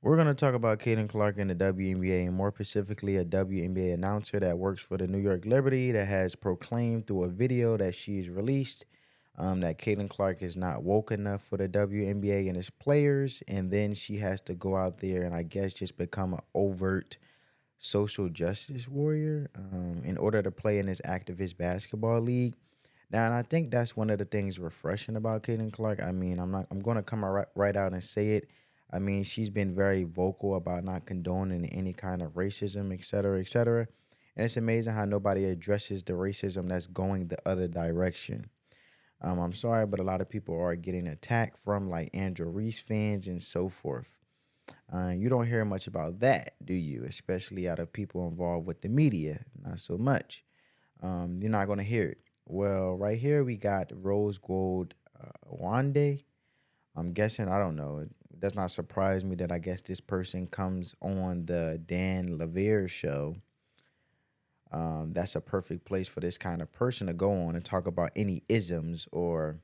We're going to talk about Caitlin Clark and the WNBA, and more specifically, a WNBA announcer that works for the New York Liberty that has proclaimed through a video that she's released that Caitlin Clark is not woke enough for the WNBA and its players. And then she has to go out there and I guess just become an overt social justice warrior in order to play in this activist basketball league. Now, and I think that's one of the things refreshing about Caitlin Clark. I mean, I'm going to come right out and say it. I mean, she's been very vocal about not condoning any kind of racism, et cetera, et cetera. And it's amazing how nobody addresses the racism that's going the other direction. I'm sorry, but a lot of people are getting attacked from like Andrew Reese fans and so forth. You don't hear much about that, do you? Especially out of people involved with the media, not so much. You're not gonna hear it. Well, right here we got Rose Gold Wande. I'm guessing I don't know. It does not surprise me that I guess this person comes on the Dan Levere show. That's a perfect place for this kind of person to go on and talk about any isms or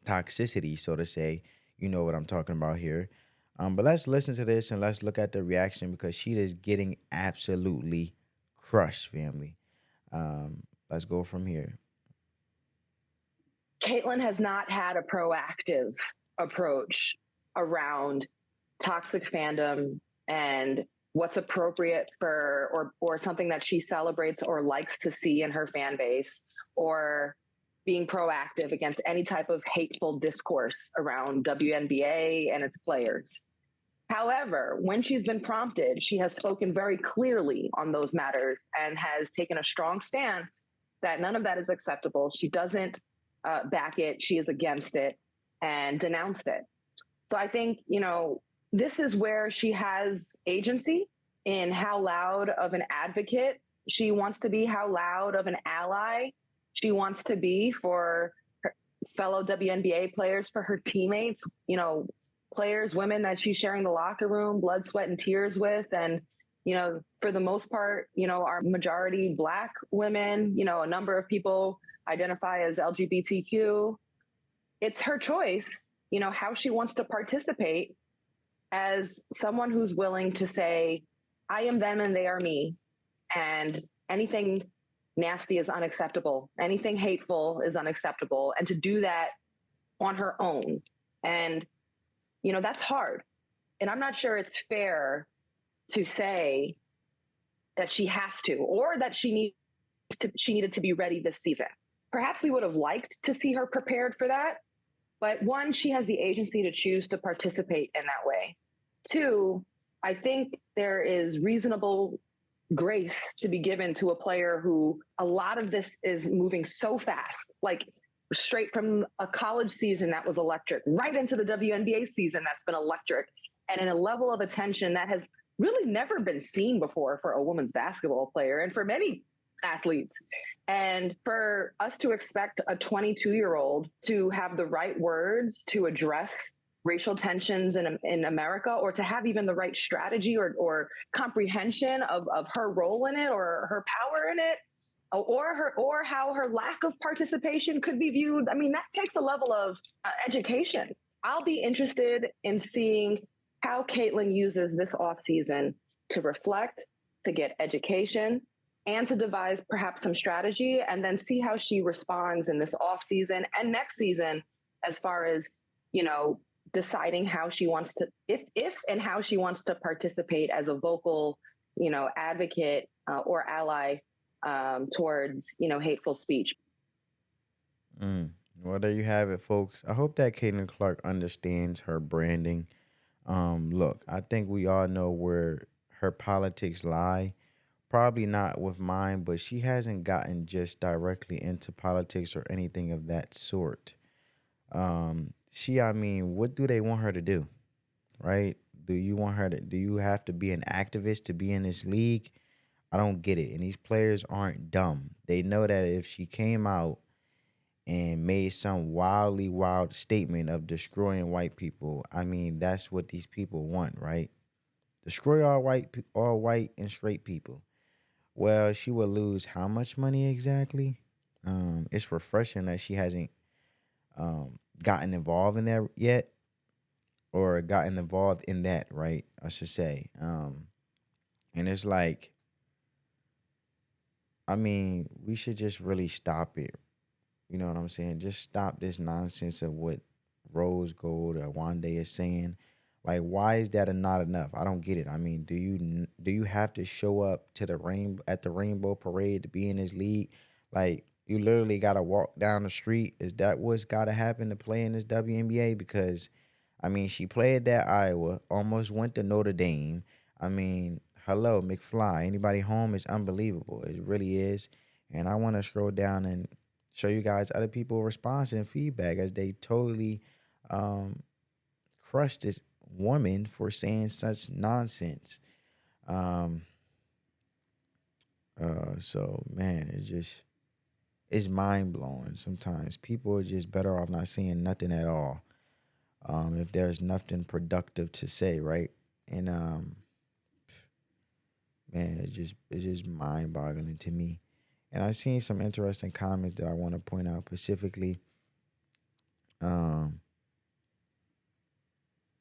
toxicity, so to say. You know what I'm talking about here. But let's listen to this and let's look at the reaction because she is getting absolutely crushed, family. Let's go from here. Caitlin has not had a proactive approach around toxic fandom and what's appropriate for or something that she celebrates or likes to see in her fan base, or being proactive against any type of hateful discourse around WNBA and its players. However, when she's been prompted, she has spoken very clearly on those matters and has taken a strong stance that none of that is acceptable. She doesn't back it, she is against it and denounced it. So I think, this is where she has agency in how loud of an advocate she wants to be, how loud of an ally she wants to be for her fellow WNBA players, for her teammates, players, women that she's sharing the locker room, blood, sweat, and tears with. And, for the most part, our majority Black women, a number of people identify as LGBTQ. It's her choice, how she wants to participate as someone who's willing to say, I am them and they are me. And anything nasty is unacceptable. Anything hateful is unacceptable. And to do that on her own. And, that's hard. And I'm not sure it's fair to say that she has to, or that she needed to be ready this season. Perhaps we would have liked to see her prepared for that. But one, she has the agency to choose to participate in that way. Two, I think there is reasonable grace to be given to a player who a lot of this is moving so fast, like straight from a college season that was electric, right into the WNBA season that's been electric, and in a level of attention that has really never been seen before for a women's basketball player and for many athletes. And for us to expect a 22-year-old to have the right words to address racial tensions in America, or to have even the right strategy or comprehension of her role in it, or her power in it, or how her lack of participation could be viewed. I mean, that takes a level of education. I'll be interested in seeing how Caitlin uses this offseason to reflect, to get education, and to devise perhaps some strategy, and then see how she responds in this offseason and next season, as far as, deciding how she wants to, if and how she wants to participate as a vocal, advocate or ally towards, hateful speech. Well, there you have it, folks. I hope that Caitlin Clark understands her branding. Look, I think we all know where her politics lie. Probably not with mine, but she hasn't gotten just directly into politics or anything of that sort. I mean, what do they want her to do? Right? Do you have to be an activist to be in this league? I don't get it. And these players aren't dumb. They know that if she came out and made some wildly wild statement of destroying white people, I mean, that's what these people want, right? Destroy all white and straight people. Well, she will lose how much money exactly? It's refreshing that she hasn't gotten involved in that yet. or gotten involved in that, right? I should say. And it's like, I mean, we should just really stop it. You know what I'm saying? Just stop this nonsense of what Rose Gold or Wande is saying. Like, why is that not enough? I don't get it. I mean, do you have to show up to the Rainbow Parade to be in this league? Like, you literally got to walk down the street. Is that what's got to happen to play in this WNBA? Because, I mean, she played at Iowa, almost went to Notre Dame. I mean, hello, McFly. Anybody home is unbelievable. It really is. And I want to scroll down and show you guys other people response and feedback as they totally um, crushed this woman for saying such nonsense. Um, so man, it's mind blowing. Sometimes people are just better off not saying nothing at all. If there's nothing productive to say, right? And man, it's just mind boggling to me. And I've seen some interesting comments that I want to point out specifically. Um,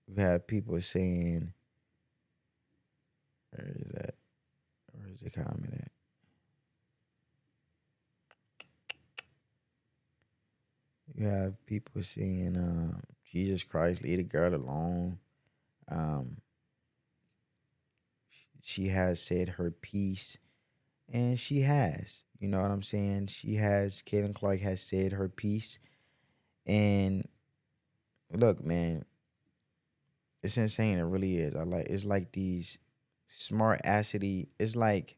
we have people saying, where is that? Where's the comment at? You have people saying, Jesus Christ, leave the girl alone. Um, she has said her piece, and she has. You know what I'm saying? She has. Caitlin Clark has said her piece, and look, man, it's insane. It really is. It's like these smart acidity. It's like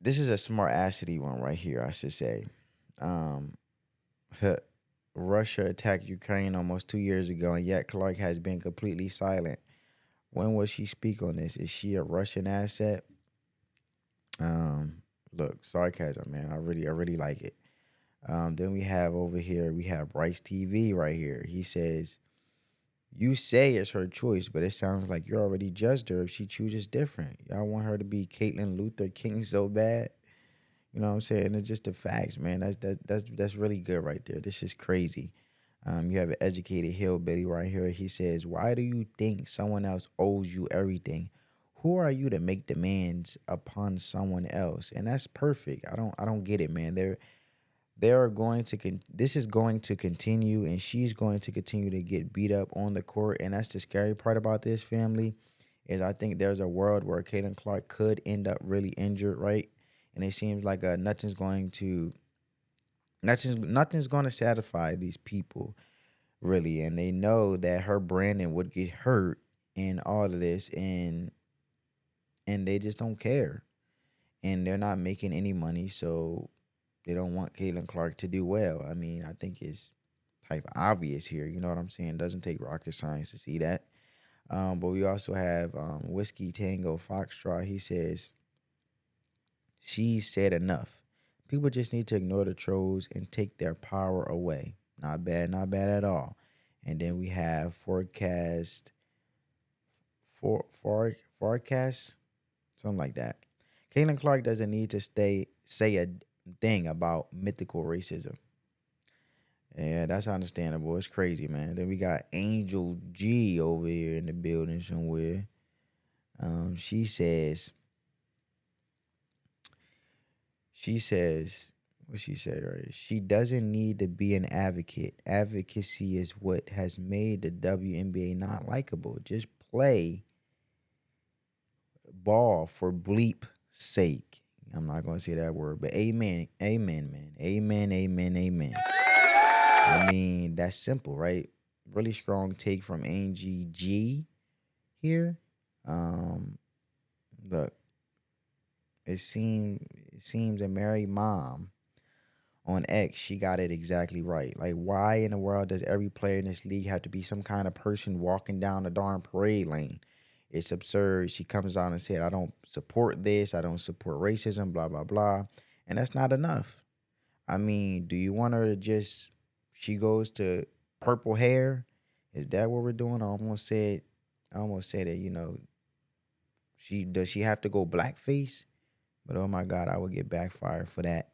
this is a smart acidity one right here. I should say. Um, Russia attacked Ukraine almost 2 years ago, and yet Clark has been completely silent. When will she speak on this? Is she a Russian asset? Um, Look, sarcasm, man. I really like it. Then we have over here, we have Bryce TV right here. He says, "You say it's her choice, but it sounds like you already judged her if she chooses different. Y'all want her to be Caitlin Luther King so bad." You know what I'm saying? It's just the facts, man. That's really good right there. This is crazy. You have an educated hillbilly right here. He says, "Why do you think someone else owes you everything? Who are you to make demands upon someone else?" And that's perfect. I don't get it, man. They are going to this is going to continue, and she's going to continue to get beat up on the court. And that's the scary part about this family is I think there's a world where Caitlin Clark could end up really injured, right? And it seems like nothing's going to satisfy these people really, and they know that her branding would get hurt in all of this, and they just don't care, and they're not making any money, so they don't want Caitlin Clark to do well. I mean, I think it's type obvious here. You know what I'm saying? It doesn't take rocket science to see that. But we also have Whiskey Tango Foxtrot. He says she said enough. People just need to ignore the trolls and take their power away. Not bad at all. And then we have forecast, something like that. Caitlin Clark doesn't need to say a thing about mythical racism. Yeah, that's understandable. It's crazy, man. Then we got Angel G over here in the building somewhere. She says, She says, what she said right? She doesn't need to be an advocate. Advocacy is what has made the WNBA not likable. Just play ball for bleep sake. I'm not going to say that word, but amen. Amen, man. Amen, amen, amen. I mean, that's simple, right? Really strong take from Angie G here. Um, Look, it seems a married mom on X, she got it exactly right. Like, why in the world does every player in this league have to be some kind of person walking down the darn parade lane? It's absurd. She comes out and said, "I don't support this. I don't support racism, blah, blah, blah." And that's not enough. I mean, do you want her to just, she goes to purple hair? Is that what we're doing? I almost said that, does she have to go blackface? But oh my God, I would get backfired for that.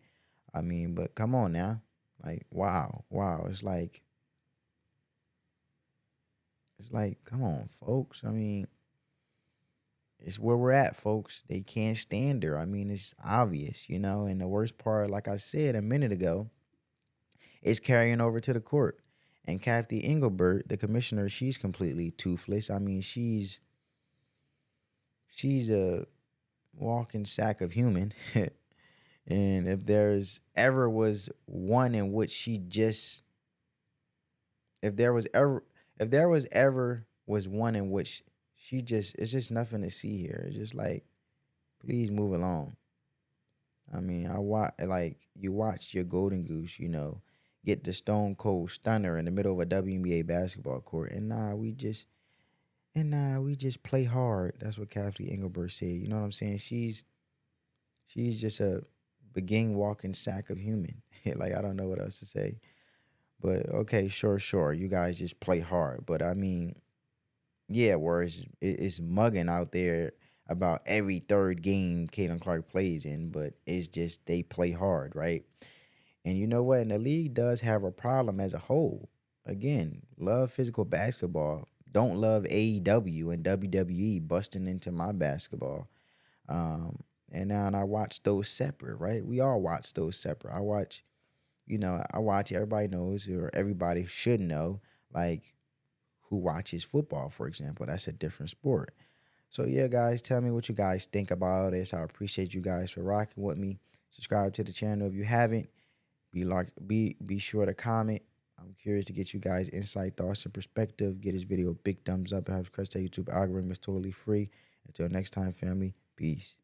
I mean, but come on now. Like, wow. It's like It's like, come on, folks. I mean, it's where we're at, folks. They can't stand her. I mean, it's obvious, you know. And the worst part, like I said a minute ago, is carrying over to the court. And Kathy Engelbert, the commissioner, she's completely toothless. I mean, she's a walking sack of human. And if there's ever was one in which she just, if there was ever, if there was ever was one in which she just, it's just nothing to see here. It's just like, please move along. I mean, I watch like you watch your Golden Goose, you know, get the Stone Cold Stunner in the middle of a WNBA basketball court, and we just play hard. That's what Kathy Engelbert said. You know what I'm saying? She's just a begin walking sack of human. Like I don't know what else to say. But okay, sure. You guys just play hard. But I mean, yeah, whereas it's mugging out there about every third game Caitlin Clark plays in, but it's just they play hard, right? And you know what? And the league does have a problem as a whole. Again, love physical basketball. Don't love AEW and WWE busting into my basketball. Um, and now I watch those separate, right? We all watch those separate. I watch, everybody knows, or everybody should know, like who watches football, for example. That's a different sport. So yeah, guys, tell me what you guys think about this. I appreciate you guys for rocking with me. Subscribe to the channel if you haven't. Be sure to comment. I'm curious to get you guys insight, thoughts, and perspective. Get this video a big thumbs up. It helps crush the YouTube algorithm. It's totally free. Until next time, family. Peace.